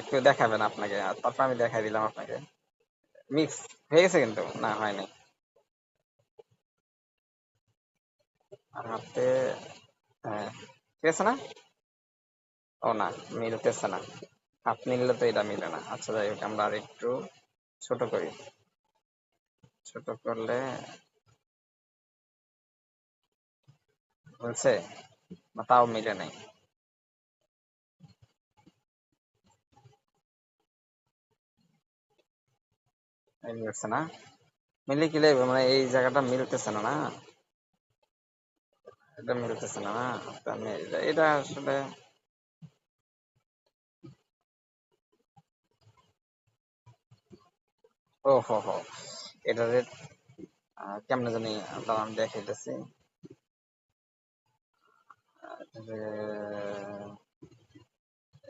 একটু দেখাবেন আপনাকে, আর তারপর আমি দেখাই দিলাম আপনাকে। মিক্স হয়ে গেছে কিন্তু না হয়নি। আর হাতে, হ্যাঁ ঠিক আছে না? ও না, মিলতেছে না। হাত মিললে তো এটা মিলে না। আচ্ছা যাই হোক, আমরা আর একটু ছোট করি। ছোট করলে বলছে না, তাও মিলে নাই। এই মিলছে না। মিলে কি লাগবে, মানে এই জায়গাটা মিলতেছে না, না এটা মিলতেছে না, না এটা আসলে, ও হো হো, এটা কেমনে জানি, দাঁড়ান আমি দেখাইতেছি।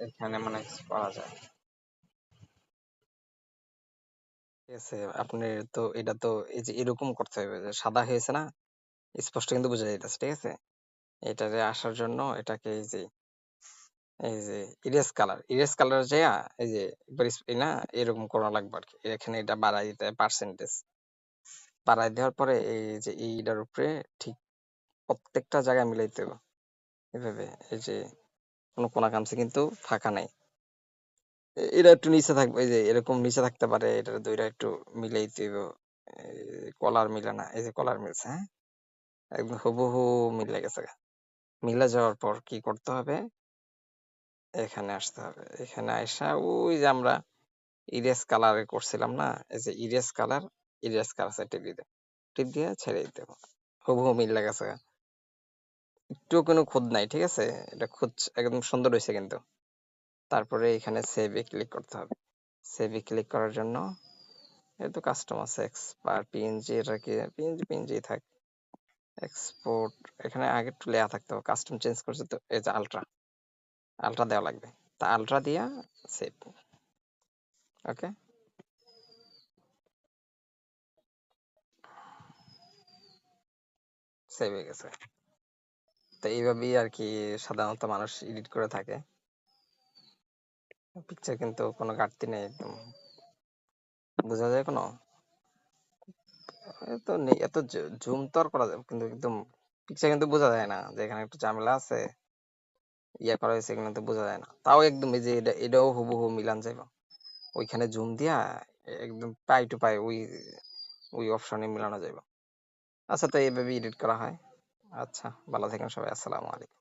এখানে মানে কিছু পাওয়া যায়। ঠিক আছে, আপনি তো এটা তো এই যে এরকম করতে হবে, যে সাদা হয়েছে না, স্পষ্ট কিন্তু বোঝা যাইতেছে। ঠিক আছে, এটারে আসার জন্য এটাকে এই যে ইরেজ কালার যে এই যে একবার না এরকম করা লাগবে আর কি। এখানে এটা বাড়াই দিতে হয়, পার্সেন্টেজ বাড়াই দেওয়ার পরে এই যে এইটার উপরে ঠিক প্রত্যেকটা জায়গায় মিলাইতে হবে এভাবে। এই যে কোনো কোনা কামছে কিন্তু ফাঁকা নাই। এটা একটু নিচে থাকবে, এই যে এরকম নিচে থাকতে পারে, এটা দুইটা একটু মিলাইতে হবে। কলার মিলে না, এই যে কলার মিলছে, হ্যাঁ একদম হুবহু মিলে গেছে। মিলে যাওয়ার পর কি করতে হবে, এখানে আসতে হবে। এখানে আইসা ওই যে আমরা ইরেজ কালার করছিলাম না, এই যে ইরেজ কালার টিপ দিতে, টিপ দিয়ে ছেড়ে দিতে হবে। হুবহু মিল গেছে, একটুও কোনো খুঁত নাই। ঠিক আছে, এটা খুঁত একদম সুন্দর হয়েছে কিন্তু। তারপরে এখানে সেভে ক্লিক করতে হবে। সেভে ক্লিক করার জন্য এই তো কাস্টম আছে, এক্সপার্ট পিএনজি, এটা কি পিএনজি পিএনজি থাক। এক্সপোর্ট, এখানে আগে একটু লেয়া থাকতো, কাস্টম চেঞ্জ করছে তো, এই যে আলট্রা, আলট্রা দেওয়া লাগবে। তা আলট্রা দিয়া সেভ। ওকে, সেভ হয়ে গেছে। তো এইভাবেই আর কি সাধারণত মানুষ এডিট করে থাকে। পিকচার কিন্তু কোনো ঘাটতি নেই, একদম বোঝা যায় কোনো, এত নেই, এত জুম তো আর করা যাবে কিন্তু একদম পিকচার কিন্তু বোঝা যায় না যে এখানে একটু ঝামেলা আছে, ইয়া করা হয়েছে এখানে তো বোঝা যায় না। তাও একদম এই যে এটাও হুবহু মিলান যাইব, ওইখানে জুম দিয়া একদম পাই টু পাই ওই ওই অপশনে মিলানো যাইব। আচ্ছা, তো এইভাবে এডিট করা হয়। আচ্ছা, ভালো থাকেন সবাই, আসসালামু আলাইকুম।